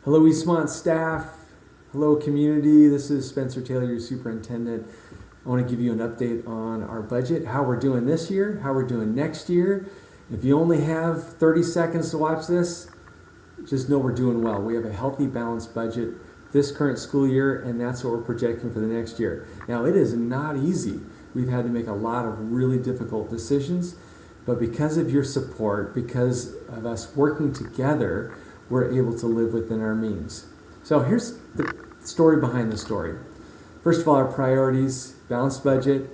Hello, Eastmont staff. Hello, community. This is Spencer Taylor, your superintendent. I want to give you an update on our budget, how we're doing this year, how we're doing next year. If you only have 30 seconds to watch this, just know we're doing well. We have a healthy, balanced budget this current school year, and that's what we're projecting for the next year. Now, it is not easy. We've had to make a lot of really difficult decisions, but because of your support, because of us working together, we're able to live within our means. So here's the story behind the story. First of all, our priorities: balanced budget.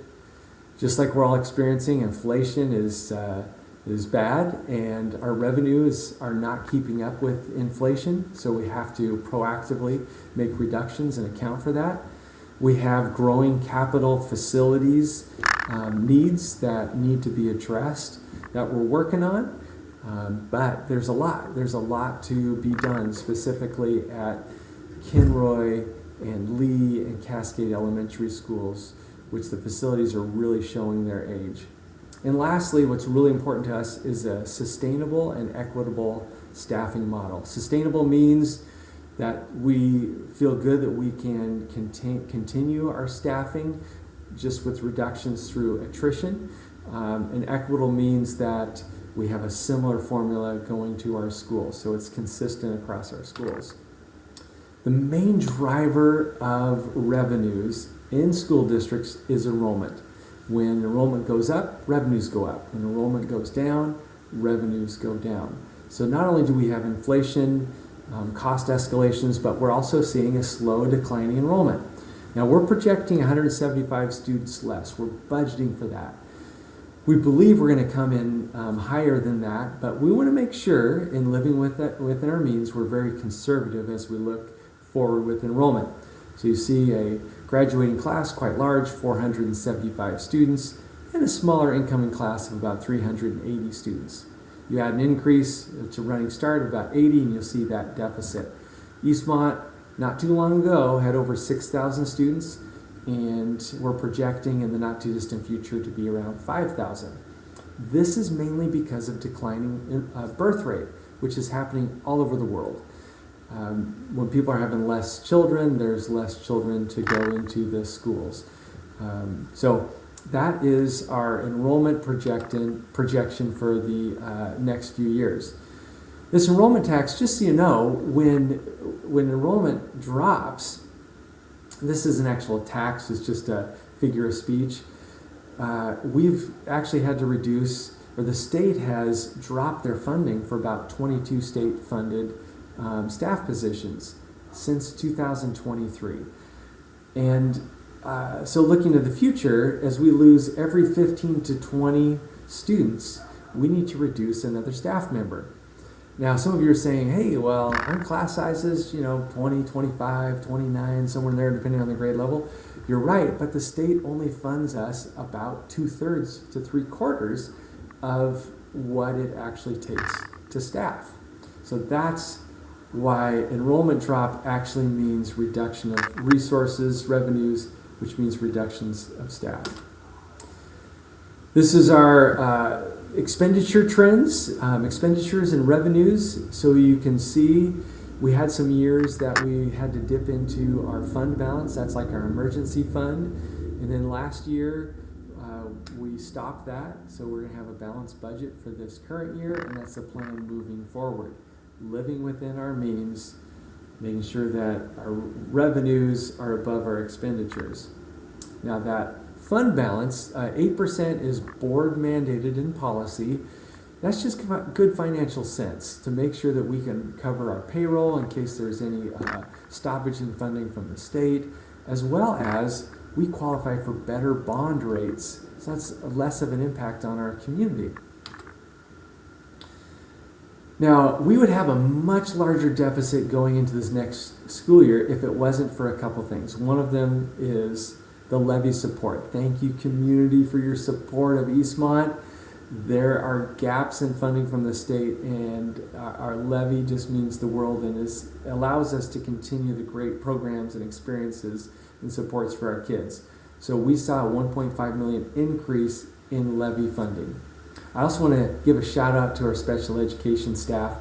Just like we're all experiencing, inflation is bad, and our revenues are not keeping up with inflation, so we have to proactively make reductions and account for that. We have growing capital facilities needs that need to be addressed that we're working on, but there's a lot to be done, specifically at Kinroy and Lee and Cascade Elementary Schools, which the facilities are really showing their age. And lastly, what's really important to us is a sustainable and equitable staffing model. Sustainable means that we feel good that we can continue our staffing just with reductions through attrition. And equitable means that we have a similar formula going to our schools, so it's consistent across our schools. The main driver of revenues in school districts is enrollment. When enrollment goes up, revenues go up. When enrollment goes down, revenues go down. So not only do we have inflation, cost escalations, but we're also seeing a slow declining enrollment. Now we're projecting 175 students less. We're budgeting for that. We believe we're going to come in higher than that, but we want to make sure in living within our means, we're very conservative as we look forward with enrollment. So you see a graduating class, quite large, 475 students, and a smaller incoming class of about 380 students. You add an increase to running start of about 80, and you'll see that deficit. Eastmont, not too long ago, had over 6,000 students, and we're projecting in the not too distant future to be around 5,000. This is mainly because of declining birth rate, which is happening all over the world. When people are having less children, there's less children to go into the schools. So that is our enrollment projection for the next few years. This enrollment tax, just so you know, when enrollment drops, this is an actual tax, it's just a figure of speech. We've actually had to reduce, or the state has dropped their funding for about 22 state-funded staff positions since 2023. And so looking to the future, as we lose every 15 to 20 students, we need to reduce another staff member. Now, some of you are saying, hey, well, aren't class sizes, 20, 25, 29, somewhere in there, depending on the grade level? You're right, but the state only funds us about 2/3 to 3/4 of what it actually takes to staff. So that's why enrollment drop actually means reduction of resources, revenues, which means reductions of staff. This is our expenditure trends, expenditures and revenues. So you can see we had some years that we had to dip into our fund balance. That's like our emergency fund. And then last year we stopped that. So we're going to have a balanced budget for this current year, and that's the plan moving forward. Living within our means, making sure that our revenues are above our expenditures. Now that fund balance, 8% is board mandated in policy. That's just good financial sense to make sure that we can cover our payroll in case there's any stoppage in funding from the state, as well as we qualify for better bond rates. So that's less of an impact on our community. Now, we would have a much larger deficit going into this next school year if it wasn't for a couple things. One of them is the levy support. Thank you, community, for your support of Eastmont. There are gaps in funding from the state, and our levy just means the world and allows us to continue the great programs and experiences and supports for our kids. So we saw a $1.5 million increase in levy funding. I also want to give a shout out to our special education staff.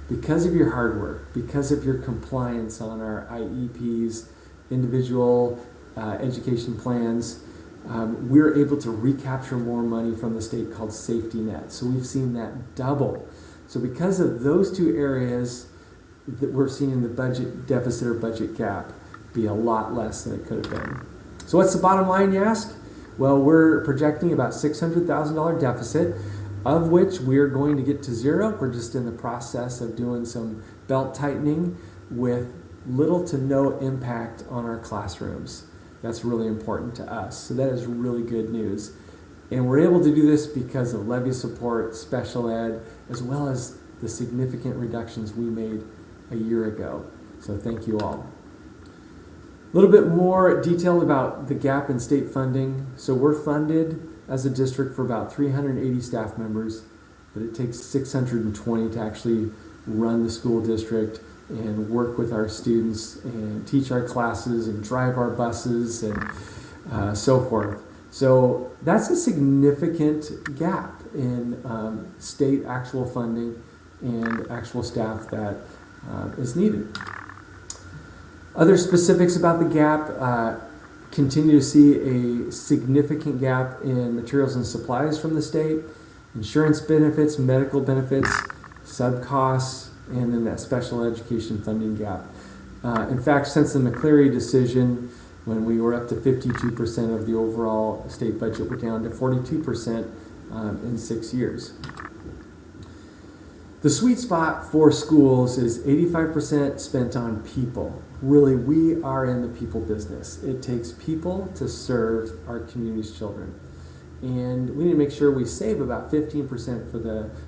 because of your hard work, because of your compliance on our IEPs, individual education plans, we're able to recapture more money from the state called Safety Net. So we've seen that double. So because of those two areas, that we're seeing the budget deficit or budget gap be a lot less than it could have been. So what's the bottom line, you ask? Well, we're projecting about $600,000 deficit, of which we're going to get to zero. We're just in the process of doing some belt tightening with little to no impact on our classrooms. That's really important to us. So that is really good news. And we're able to do this because of levy support, special ed, as well as the significant reductions we made a year ago. So thank you all. A little bit more detail about the gap in state funding. So we're funded as a district for about 380 staff members, but it takes 620 to actually run the school district and work with our students and teach our classes and drive our buses and so forth. So that's a significant gap in state actual funding and actual staff that is needed. Other specifics about the gap, continue to see a significant gap in materials and supplies from the state, insurance benefits, medical benefits, sub costs, and then that special education funding gap. In fact, since the McCleary decision, when we were up to 52% of the overall state budget, we're down to 42% in 6 years. The sweet spot for schools is 85% spent on people. Really, we are in the people business. It takes people to serve our community's children. And we need to make sure we save about 15%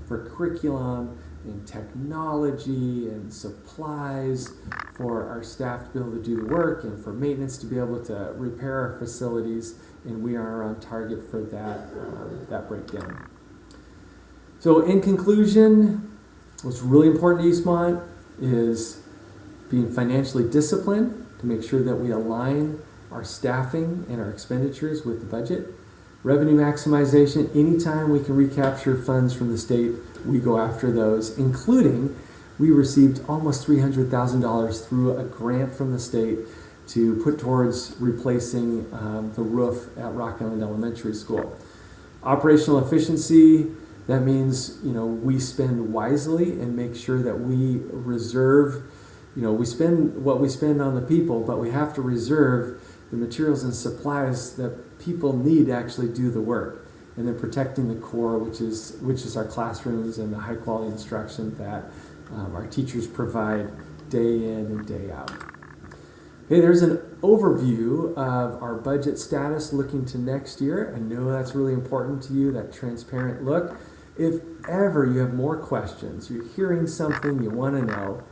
for curriculum and technology and supplies for our staff to be able to do the work and for maintenance to be able to repair our facilities, and we are on target for that breakdown. So in conclusion, what's really important to Eastmont is being financially disciplined to make sure that we align our staffing and our expenditures with the budget. Revenue maximization, anytime we can recapture funds from the state, we go after those, including we received almost $300,000 through a grant from the state to put towards replacing the roof at Rock Island Elementary School. Operational efficiency, that means we spend wisely and make sure that we reserve, we spend what we spend on the people, but we have to reserve the materials and supplies that people need to actually do the work. And then protecting the core, which is our classrooms and the high quality instruction that our teachers provide day in and day out. Okay, there's an overview of our budget status looking to next year. I know that's really important to you, that transparent look. If ever you have more questions, you're hearing something you want to know,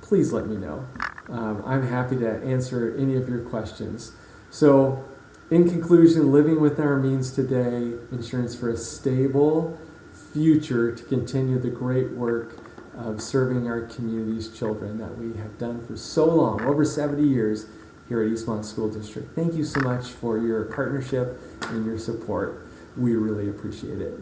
please let me know. I'm happy to answer any of your questions. So, in conclusion, living within our means today ensures for a stable future to continue the great work of serving our community's children that we have done for so long, over 70 years here at Eastmont School District. Thank you so much for your partnership and your support. We really appreciate it.